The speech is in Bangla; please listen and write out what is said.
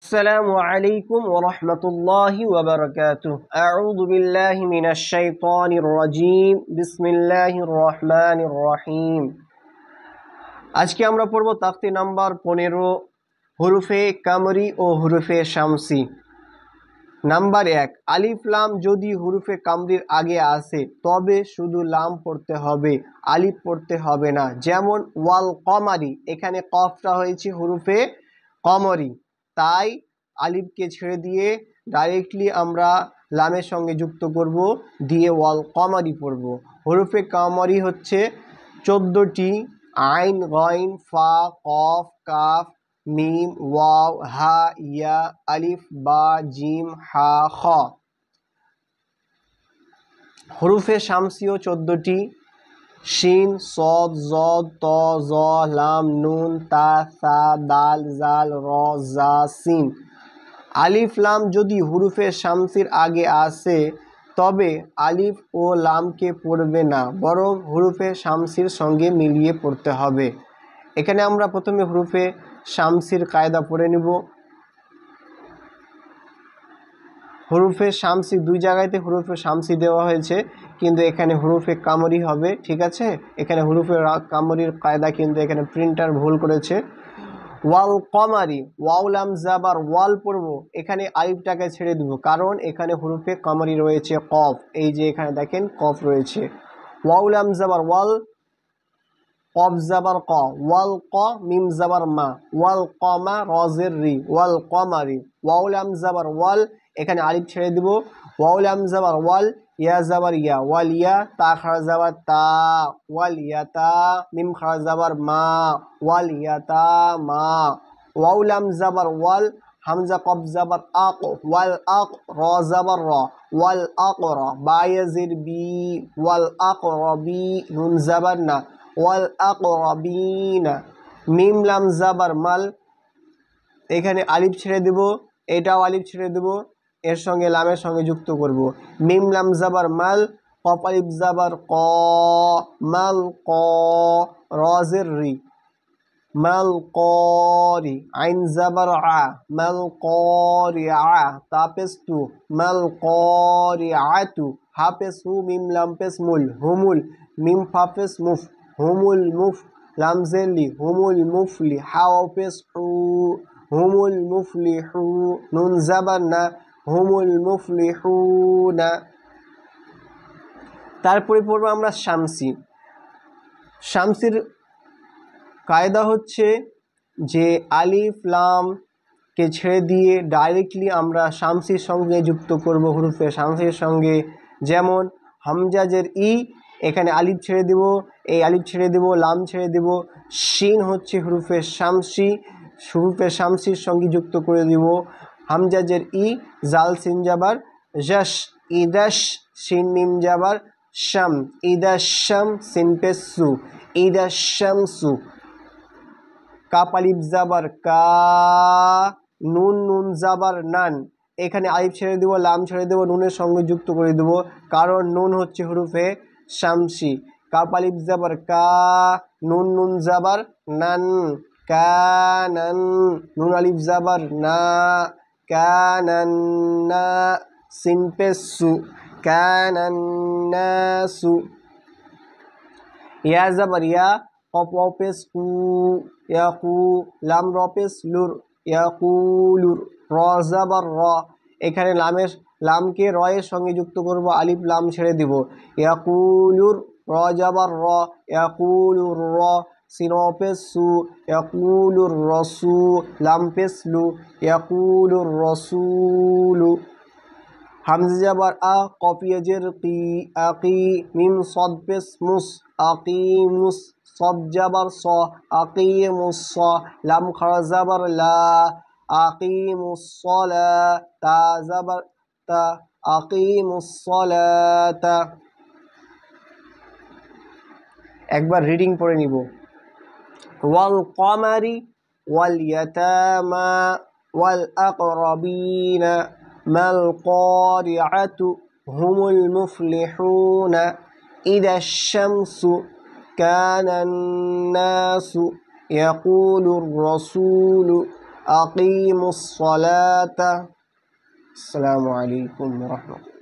السلام عليكم ورحمة الله وبركاته أعوذ بالله من الشيطان الرجيم بسم الله الرحمن الرحيم আজকে আমরা পড়ব তাখতি নাম্বার 15 হুরুফে কামরি ও হুরুফে শামসি। নাম্বার 1, আলিফ লাম যদি হুরুফে কামরির আগে আসে তবে শুধু লাম পড়তে হবে, আলিফ পড়তে হবে না। যেমন ওয়াল কমারি, এখানে কফটা হয়েছে হুরুফে কমরি, তাই আলিফকে ছেড়ে দিয়ে ডাইরেক্টলি আমরা লামের সঙ্গে যুক্ত করব, দিয়ে ওয়াল কমারি পড়ব। হুরুফে কামরি হচ্ছে 14টি: আইন, গইন, ফা, কফ, কাফ, মিম, ওয়াও, হা, ইয়া, আলিফ, বা, জিম, হা, খ। হুরুফে শামসিও 14টি: শিন, সদ, জদ, ত, জ, লাম, নুন, তা, সা, দাল, জাল, র, জা, সিন। আলিফ লাম যদি হুরুফে শামসির আগে আসে তবে আলিফ ও লামকে পড়বে না, বরং হুরুফে শামসির সঙ্গে মিলিয়ে পড়তে হবে। এখানে আমরা প্রথমে হুরুফে শামসির কায়দা পড়ে নিব। হুরুফে শামসি দুই জায়গাতে হুরুফে শামসি দেওয়া হয়েছে, কিন্তু এখানে হুরুফে কামরি হবে, ঠিক আছে। এখানে হুরুফে কামরির কায়দা কিন্তু এখানে প্রিন্টার ভুল করেছে। ওয়াল কমারি, ওয়াও লাম জাবার ওয়াল পড়ব, এখানে আলিফটাকে ছেড়ে দিব, কারণ এখানে হুরুফে কামরি রয়েছে কফ, এই যে এখানে দেখেন কফ রয়েছে। ওয়াও লাম জাবার ওয়াল, কফ জাবার ক, ওয়াল ক, মিম জাবার মা, ওয়াল কমা, রজের রি, ওয়াল কমারি। ওয়াও লাম জাবার ওয়াল, এখানে আলিফ ছেড়ে দিব। ওয়াও লাম জাবার ওয়াল, ইয়া জাবার ইয়া, ওয়াল ইয়া, তা খারা জাবার তা, ওয়াল ইয়া তা, মিম খারা জাবার মা, ওয়াল ইয়া তা মা। ওয়াও লাম জাবার ওয়াল, হামজা কফ জাবার আক, ওয়াল আক, র জাবার র, ওয়াল আকর, বা ইয়াজির বি, ওয়াল আকরবি, নুন জাবার না, ওয়াল আকরাবিনা। মিম লাম জাবার মাল, এখানে আলিফ ছেড়ে দেব, এটাও আলিফ ছেড়ে দেব, এর সঙ্গে লামের সঙ্গে যুক্ত করব। মিম লাম জাবার মাল, কফ আলিফ জাবার ক, মাল ক, রজের রি, মাল করি। আইন জাবার আ, মাল করি আ, তাপেস তু, মাল করি আতু। হাফেস হু, মিম লাম পেস মুল, হুমুল, মিম ফাফেস মুফ, হুমুল মুফ, লামজেলি, হুমুল মুফলি, হাওফেস হু, হুমুল মুফলি হু, নুন জাবার না, হুমুল মুফলি হু না। তারপরে পড়বো আমরা শামসি। শামসির কায়দা হচ্ছে যে আলিফ লামকে ছেড়ে দিয়ে ডাইরেক্টলি আমরা শামসির সঙ্গে যুক্ত করব হুরুফে শামসির সঙ্গে। যেমন হামজাজের ই, এখানে আলিফ ছেড়ে দেব, এই আলিফ ছেড়ে দেব, লাম ছেড়ে দেব। শিন হচ্ছে হুরুফে শামসি, হুরুফে শামসির সঙ্গে যুক্ত করে দিব। হামজাজের ই, জাল সিন জাবার জাস, ইদাস, শিন মিম জাবার শাম, ইদাশাম, সিন পেসু, ইদাশামসু। কাপ আলিফ জাবার কা, নুন, নুন জাবার নান, এখানে আলিফ ছেড়ে দেবো, লাম ছেড়ে দেবো, নুনের সঙ্গে যুক্ত করে দেবো, কারণ নুন হচ্ছে হুরুফে শামসি। কাপ আলিফ জাবার কা, নুন, নুন জাবার নান, কানান, নুন আলিফ জাবার না, কানান্না, সিন পেসু, কানান্নাসু। ইয়া জাবার ইয়া, কফ ওয়াও পেস কু, ইয়াকু, লাম র পেস লুর, ইয়াকুলুর। র জাবার র, এখানে লামকে র এর সঙ্গে যুক্ত করব, আলিফ লাম ছেড়ে দিব। ইয়াকুলুর, র জাবার র, ইয়াকুলুর র। সিন পেস সু, ইয়াকুলুর রসু, লাম পেস লু, ইয়াকুলুর রসুলু। হামজা জাবার আ, কফ ইয়াজের কি, আকি, মিম সদ পেস মুস, আকিমুস, সদ জাবার স, আকিমুস স, লাম খারা জাবার লা, আকিমুস সলা, তা জাবার তা, আকিমুস সলাতা। একবার রিডিং পড়ে নিব। ওয়াল কমারি, ওয়াল ইয়াতামা, ওয়াল আকরাবিনা, মাল কারিআতু, হুমুল মুফলিহুনা, ইদাশ শামসু, কানান নাসু, ইয়াকুলুর রাসূলু, আকিমুস সালাতা। আসসালামু আলাইকুম ওয়া রাহমাতুল্লাহ।